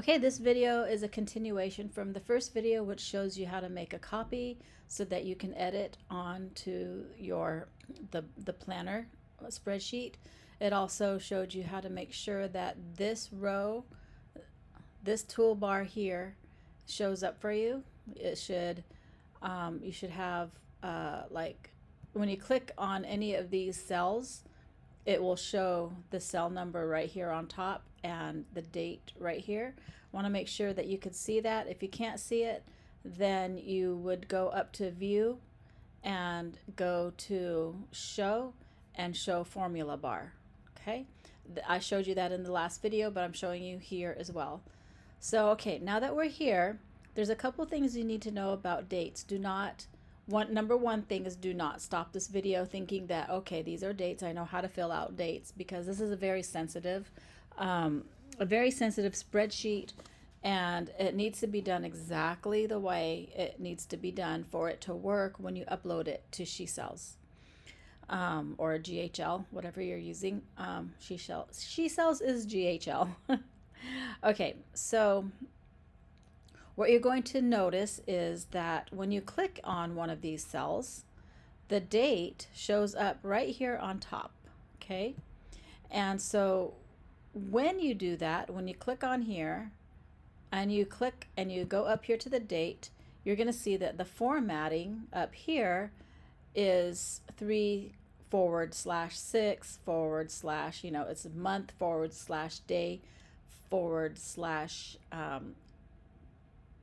Okay, this video is a continuation from the first video, which shows you how to make a copy so that you can edit onto the planner spreadsheet. It also showed you how to make sure that this row, this toolbar here, shows up for you. It should you should have like when you click on any of these cells, it will show the cell number right here on top and the date right here. Want to make sure that you can see that. If you can't see it, then you would go up to View and go to Show and Show Formula Bar. Okay, I showed you that in the last video, but I'm showing you here as well. So okay, now that we're here, there's a couple things you need to know about dates. Number one thing is do not stop this video thinking that, okay, these are dates, I know how to fill out dates, because this is a very sensitive spreadsheet, and it needs to be done exactly the way it needs to be done for it to work when you upload it to GHL or GHL, whatever you're using. GHL is GHL. Okay, so what you're going to notice is that when you click on one of these cells, the date shows up right here on top, okay? And so when you do that, when you click on here and you click and you go up here to the date, you're going to see that the formatting up here is 3/6/ it's month/day/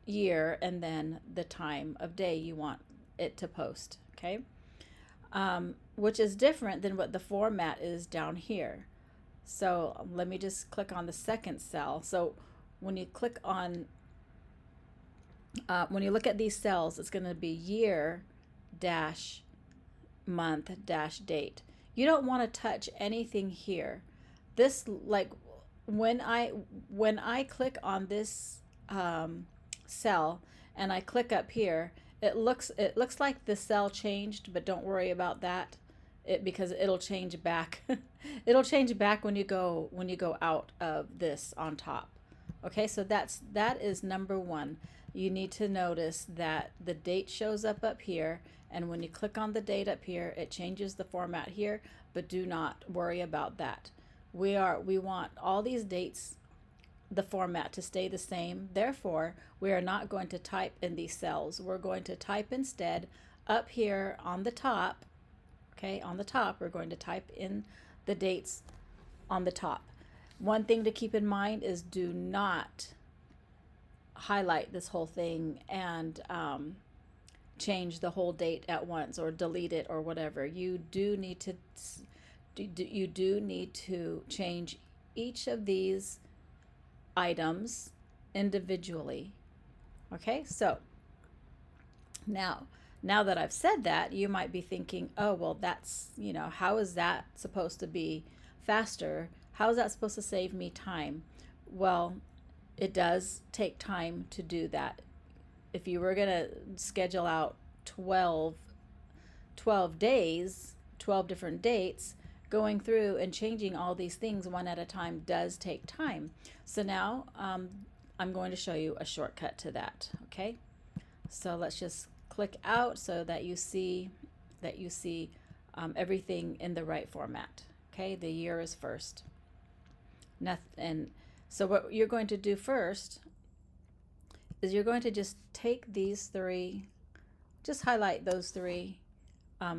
year, and then the time of day you want it to post, okay? Which is different than what the format is down here. So let me just click on the second cell. So when you click on, when you look at these cells, it's going to be year dash month dash date. You don't want to touch anything here. This, like, when I click on this cell and I click up here, it looks like the cell changed, but don't worry about that, because it'll change back. It'll change back when you go out of this on top. Okay, so that is number one. You need to notice that the date shows up here, and when you click on the date up here, it changes the format here, but do not worry about that. We want all these dates, the format, to stay the same. Therefore, we are not going to type in these cells. We're going to type instead up here on the top. Okay, on the top, we're going to type in the dates on the top. One thing to keep in mind is do not highlight this whole thing and change the whole date at once or delete it or whatever. You do need to change each of these items individually. Okay, so now that I've said that, you might be thinking, oh, well, that's, how is that supposed to be faster? How is that supposed to save me time? Well, it does take time to do that. If you were going to schedule out 12 days, 12 different dates, going through and changing all these things one at a time does take time. So now I'm going to show you a shortcut to that. Okay, so let's just click out so that you see everything in the right format. Okay, the year is first. And so what you're going to do first is you're going to just take these three, just highlight those three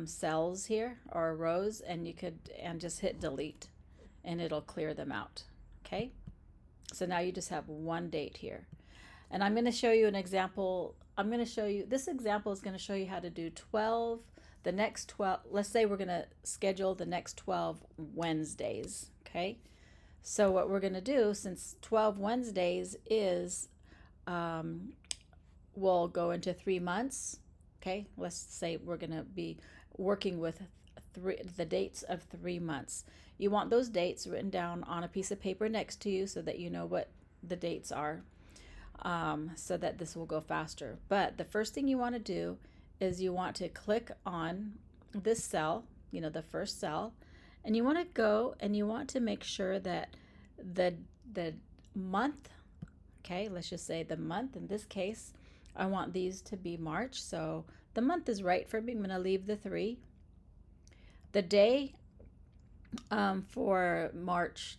cells here or rows, and just hit delete and it'll clear them out. Okay, so now you just have one date here, and I'm going to show you an example. This example is going to show you how to do the next 12. Let's say we're going to schedule the next 12 Wednesdays. Okay, so what we're going to do, since 12 Wednesdays is we'll go into 3 months. Okay, let's say we're going to be working with the dates of 3 months. You want those dates written down on a piece of paper next to you so that you know what the dates are, so that this will go faster. But the first thing you want to do is you want to click on this cell, the first cell, and you want to go and you want to make sure that the month Okay, let's just say the month. In this case, I want these to be March, so the month is right for me. I'm going to leave the 3. The day for March,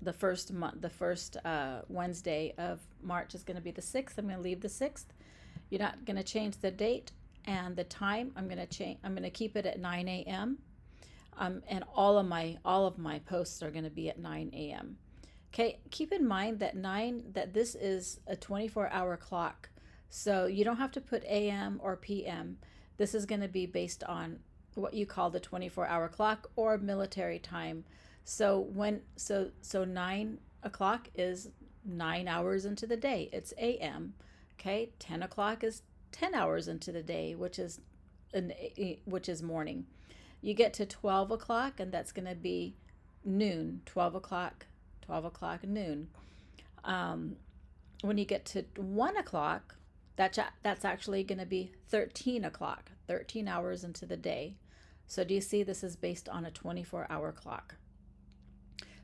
the first Wednesday of March is going to be the 6th. I'm going to leave the 6th. You're not going to change the date and the time. I'm going to keep it at 9 a.m. And all of my posts are going to be at 9 a.m. Okay, keep in mind that this is a 24-hour clock. So you don't have to put AM or PM. This is going to be based on what you call the 24-hour clock or military time. So 9 o'clock is 9 hours into the day. It's AM. Okay, 10 o'clock is 10 hours into the day, which is morning. You get to 12 o'clock, and that's going to be noon. 12 o'clock noon. When you get to 1 o'clock, that's actually going to be 13 o'clock, 13 hours into the day. So do you see, this is based on a 24-hour clock.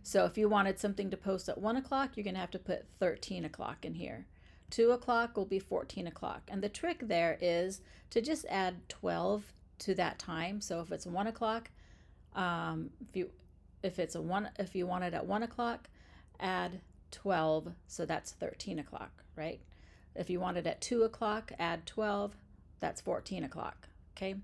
So if you wanted something to post at 1 o'clock, you're going to have to put 13 o'clock in here. 2 o'clock will be 14 o'clock. And the trick there is to just add 12 to that time. So if it's 1 o'clock, if you want it at 1 o'clock, add 12, so that's 13 o'clock, right? If you want it at 2 o'clock, add 12, that's 14 o'clock, okay?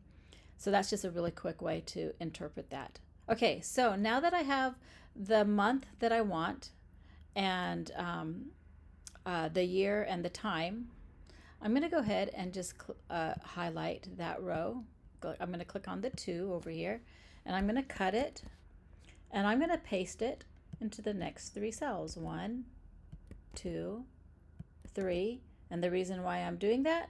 So that's just a really quick way to interpret that. Okay, so now that I have the month that I want and the year and the time, I'm going to go ahead and just highlight that row. I'm going to click on the 2 over here, and I'm going to cut it, and I'm going to paste it into the next 3 cells. 1, 2, 3. And the reason why I'm doing that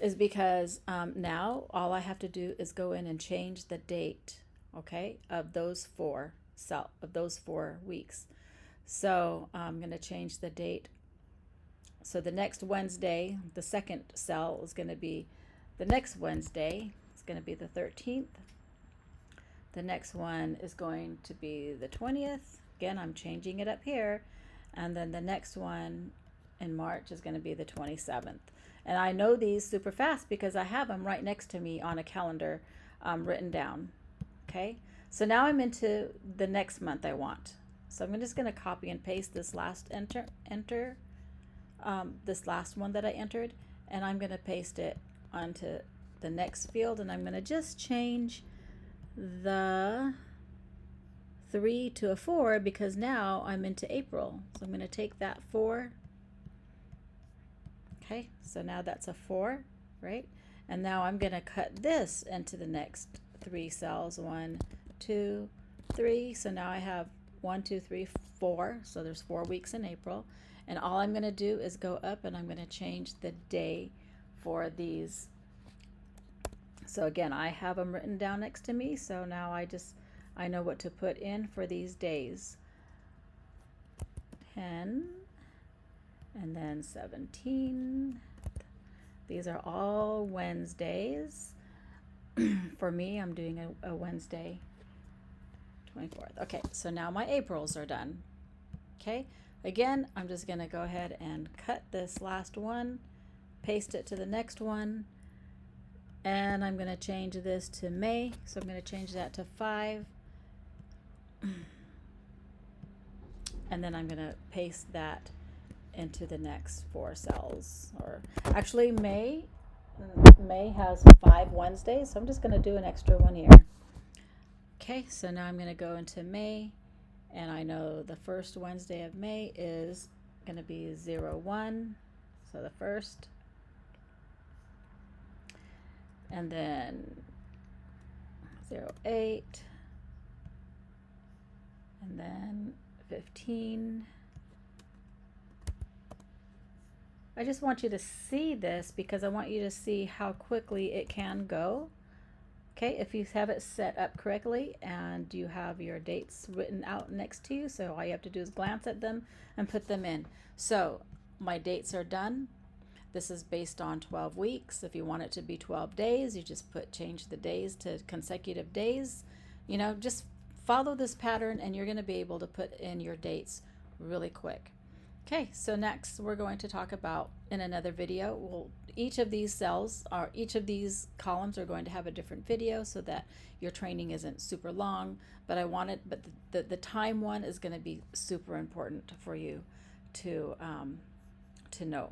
is because now all I have to do is go in and change the date, okay, of those 4 weeks. So I'm going to change the date. So the next Wednesday, the second cell is going to be the next Wednesday. It's going to be the 13th. The next one is going to be the 20th. Again, I'm changing it up here. And then the next one in March is going to be the 27th. And I know these super fast because I have them right next to me on a calendar written down. Okay, so now I'm into the next month I want. So I'm just going to copy and paste this last this last one that I entered, and I'm going to paste it onto the next field, and I'm going to just change the 3 to a 4 because now I'm into April. So I'm going to take that 4. Okay, so now that's a 4, right? And now I'm going to cut this into the next 3 cells. 1, 2, 3. So now I have 1, 2, 3, 4. So there's 4 weeks in April. And all I'm going to do is go up and I'm going to change the day for these. So again, I have them written down next to me. So now I know what to put in for these days. 10 and then 17. These are all Wednesdays. For me, I'm doing a Wednesday, 24th. Okay, so now my Aprils are done. Okay, again, I'm just going to go ahead and cut this last one, paste it to the next one, and I'm going to change this to May. So I'm going to change that to 5. And then I'm going to paste that into the next 4 cells. Or actually, May has 5 Wednesdays, so I'm just going to do an extra one here. Okay, so now I'm going to go into May, and I know the first Wednesday of May is going to be 01, so the first, and then 08, and then 15. I just want you to see this because I want you to see how quickly it can go. Okay, if you have it set up correctly and you have your dates written out next to you, so all you have to do is glance at them and put them in. So my dates are done. This is based on 12 weeks. If you want it to be 12 days, you just change the days to consecutive days. You know, just follow this pattern and you're going to be able to put in your dates really quick. Okay, so next we're going to talk about in another video. Well, each of these cells are each of these columns are going to have a different video so that your training isn't super long. But the time one is going to be super important for you to know.